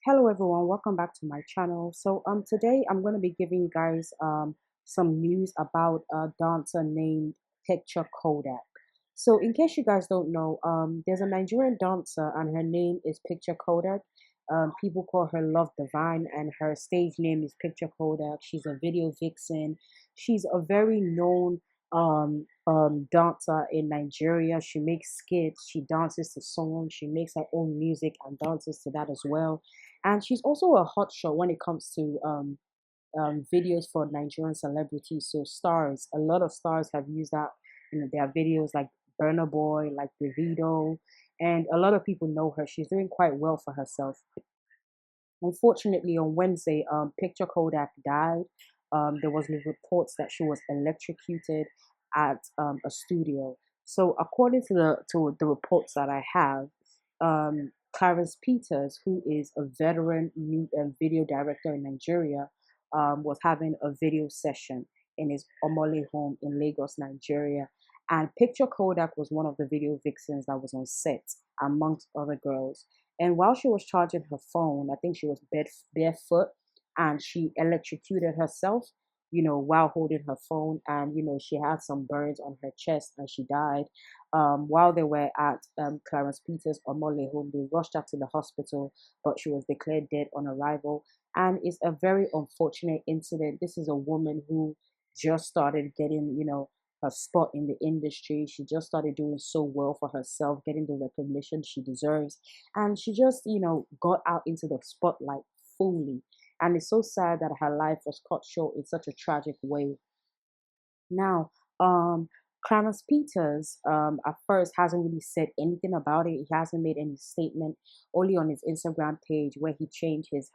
Hello everyone, welcome back to my channel. Today I'm going to be giving you guys some news about a dancer named PictureKodak. So in case you guys don't know, there's a Nigerian dancer and her name is PictureKodak. People call her Love Divine and her stage name is PictureKodak. She's a video vixen. She's a very known dancer in Nigeria. She makes skits, she dances to songs, she makes her own music and dances to that as well. And she's also a hotshot when it comes to videos for Nigerian celebrities. So stars, a lot of stars have used that in their videos, like Burna Boy, like Davido, and a lot of people know her. She's doing quite well for herself. Unfortunately, on Wednesday, PictureKodak died. There was reports that she was electrocuted at a studio. So, according to the reports that I have, Clarence Peters, who is a veteran video director in Nigeria, was having a video session in his Omole home in Lagos, Nigeria. And PictureKodak was one of the video vixens that was on set, amongst other girls. And while she was charging her phone, I think she was barefoot and she electrocuted herself, while holding her phone. And, she had some burns on her chest and she died. While they were at Clarence Peters' Omole home, they rushed her to the hospital, but she was declared dead on arrival. And it's a very unfortunate incident. This is a woman who just started getting, her spot in the industry. She just started doing so well for herself, getting the recognition she deserves. And she just, got out into the spotlight fully. And it's so sad that her life was cut short in such a tragic way. Now, Clarence Peters, at first hasn't really said anything about it. He hasn't made any statement, only on his Instagram page where he changed his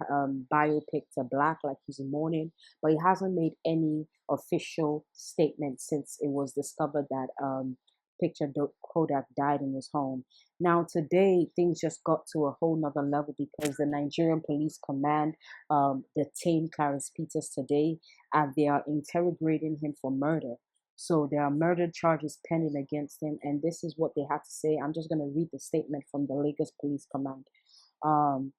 biopic to black, like he's mourning. But he hasn't made any official statement since it was discovered that Kodak died in his home. Now, today, things just got to a whole nother level because the Nigerian Police Command detained Clarence Peters today and they are interrogating him for murder. So there are murder charges pending against him, and this is what they had to say. I'm just going to read the statement from the Lagos Police Command. Um,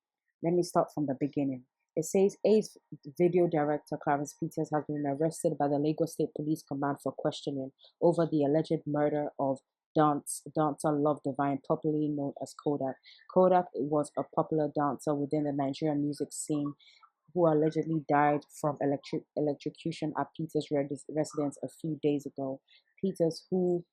Let me start from the beginning. It says A's video director Clarence Peters has been arrested by the Lagos State Police Command for questioning over the alleged murder of dancer Love Divine, popularly known as Kodak. Kodak was a popular dancer within the Nigerian music scene who allegedly died from electrocution at Peters' residence a few days ago. Peters, who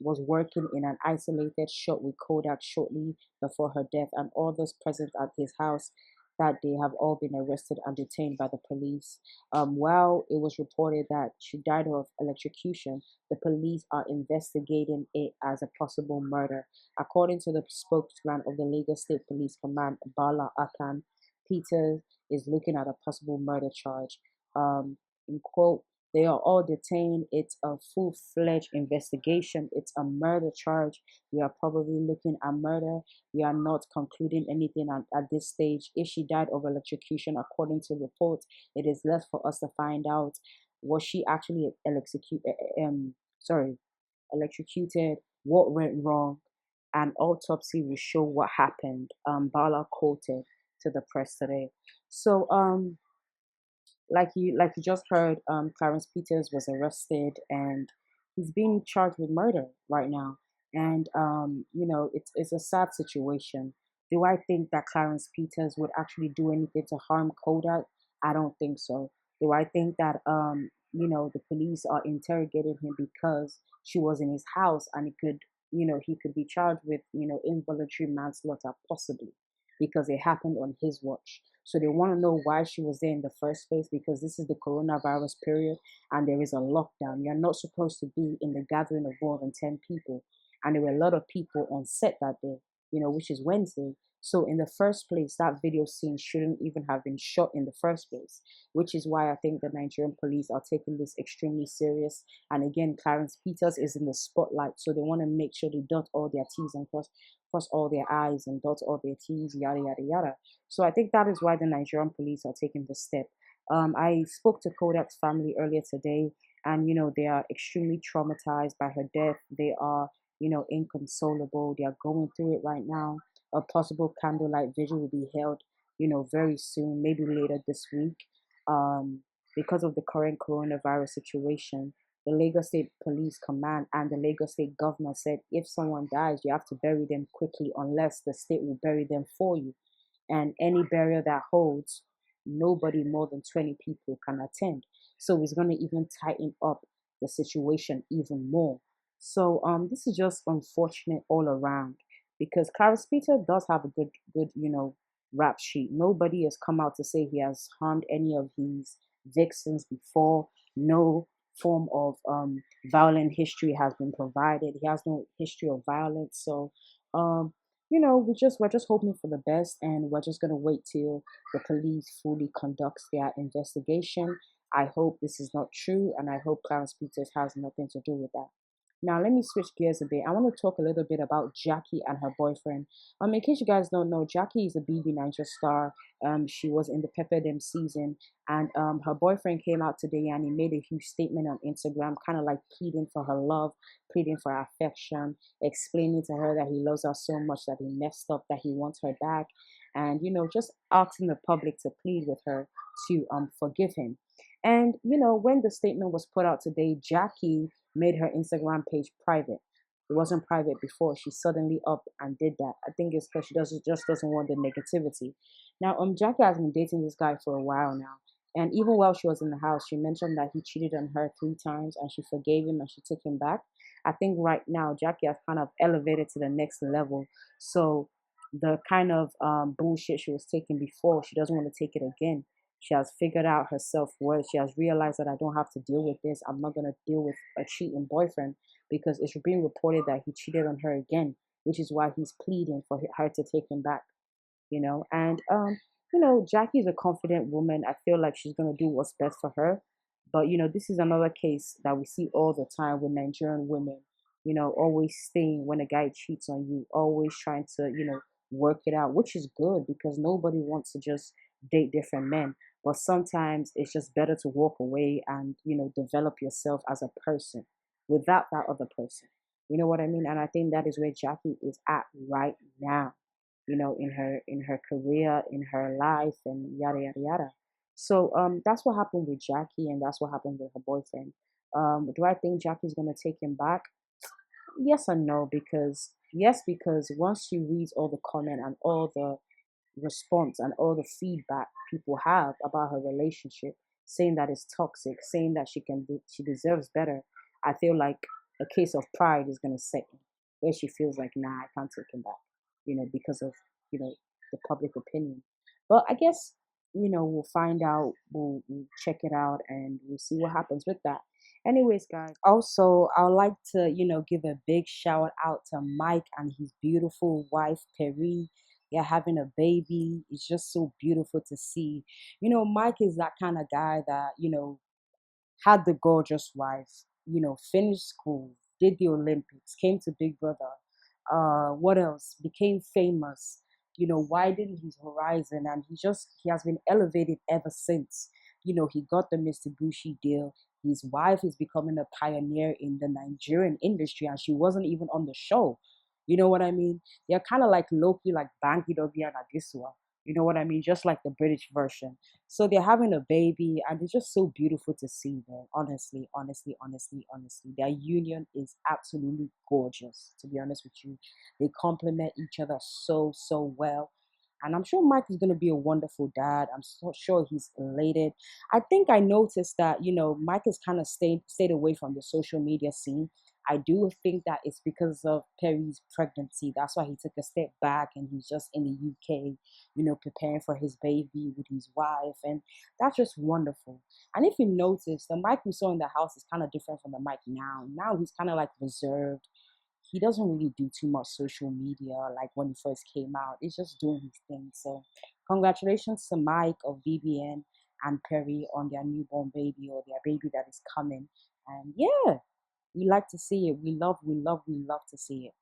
was working in an isolated shot with Kodak shortly before her death, and others present at his house that day have all been arrested and detained by the police. While it was reported that she died of electrocution, the police are investigating it as a possible murder. According to the spokesman of the Lagos State Police Command, Bala Akan, Peter is looking at a possible murder charge. In quote, they are all detained. It's a full-fledged investigation. It's a murder charge. We are probably looking at murder. We are not concluding anything at this stage. If she died of electrocution, according to reports, it is left for us to find out. Was she actually electrocuted? What went wrong? An autopsy will show what happened. Bala quoted to the press today. So like you just heard, Clarence Peters was arrested and he's being charged with murder right now. And it's a sad situation. Do I think that Clarence Peters would actually do anything to harm Kodak? I don't think so. Do I think that the police are interrogating him because she was in his house and he could be charged with involuntary manslaughter possibly because it happened on his watch. So they want to know why she was there in the first place because this is the coronavirus period and there is a lockdown. You're not supposed to be in the gathering of more than 10 people. And there were a lot of people on set that day, which is Wednesday. So in the first place, that video scene shouldn't even have been shot in the first place, which is why I think the Nigerian police are taking this extremely serious. And again, Clarence Peters is in the spotlight. So they want to make sure they dot all their T's and cross all their I's and dot all their T's, yada, yada, yada. So I think that is why the Nigerian police are taking this step. I spoke to Kodak's family earlier today, and they are extremely traumatized by her death. They are, inconsolable. They are going through it right now. A possible candlelight vigil will be held very soon, maybe later this week. Um, because of the current coronavirus situation, the Lagos State Police Command and the Lagos State Governor said if someone dies, you have to bury them quickly unless the state will bury them for you. And any burial that holds, nobody more than 20 people can attend. So it's going to even tighten up the situation even more. So this is just unfortunate all around because Clarence Peter does have a good rap sheet. Nobody has come out to say he has harmed any of his Vixens before. No form of violent history has been provided. He has no history of violence. So we're just hoping for the best, and we're just gonna wait till the police fully conducts their investigation. I hope this is not true, and I hope Clarence Peters has nothing to do with that. Now, let me switch gears a bit. I want to talk a little bit about Jackye and her boyfriend. In case you guys don't know, Jackye is a BBNaija star. She was in the PepperRoom season, and her boyfriend came out today and he made a huge statement on Instagram, kind of like pleading for her love, pleading for her affection, explaining to her that he loves her so much that he messed up, that he wants her back, and just asking the public to plead with her to forgive him. And when the statement was put out today, Jackye made her Instagram page private. It wasn't private before. She suddenly up and did that. I think it's because she just doesn't want the negativity. Now, Jackye has been dating this guy for a while now. And even while she was in the house, she mentioned that he cheated on her 3 times and she forgave him and she took him back. I think right now Jackye has kind of elevated to the next level. So the kind of bullshit she was taking before, she doesn't want to take it again. She has figured out her self-worth. She has realized that I don't have to deal with this. I'm not going to deal with a cheating boyfriend because it's being reported that he cheated on her again, which is why he's pleading for her to take him back, And, Jackie's a confident woman. I feel like she's going to do what's best for her. But, this is another case that we see all the time with Nigerian women, always staying when a guy cheats on you, always trying to, work it out, which is good because nobody wants to just date different men. But sometimes it's just better to walk away and, develop yourself as a person without that other person. You know what I mean? And I think that is where Jackye is at right now, in her career, in her life, and yada yada yada. So that's what happened with Jackye, and that's what happened with her boyfriend. Do I think Jackie's gonna take him back? Yes and no, because yes, because once she reads all the comment and all the response and all the feedback people have about her relationship, saying that it's toxic, saying that she deserves better, I feel like a case of pride is gonna set in, where she feels like, nah, I can't take him back, because of the public opinion. But I guess we'll find out, we'll check it out, and we'll see what happens with that. Anyways, guys, also I'd like to give a big shout out to Mike and his beautiful wife Perri. They're having a baby. It's just so beautiful to see. Mike is that kind of guy that had the gorgeous wife, finished school, did the Olympics, came to Big Brother. What else? Became famous, widened his horizon, and he has been elevated ever since. He got the Mr. Gucci deal. His wife is becoming a pioneer in the Nigerian industry, and she wasn't even on the show. You know what I mean? They're kind of like Loki, like Banky Dogi and Agiswa. You know what I mean? Just like the British version. So they're having a baby, and it's just so beautiful to see them. Honestly, honestly, honestly, honestly. Their union is absolutely gorgeous, to be honest with you. They complement each other so, so well. And I'm sure Mike is going to be a wonderful dad. I'm so sure he's elated. I think I noticed that, Mike has kind of stayed away from the social media scene. I do think that it's because of Perry's pregnancy. That's why he took a step back and he's just in the UK, preparing for his baby with his wife. And that's just wonderful. And if you notice, the Mike we saw in the house is kind of different from the Mike now. Now he's kind of like reserved. He doesn't really do too much social media like when he first came out. He's just doing his thing. So congratulations to Mike of BBN and Perry on their newborn baby or their baby that is coming. And yeah, we like to see it. We love to see it.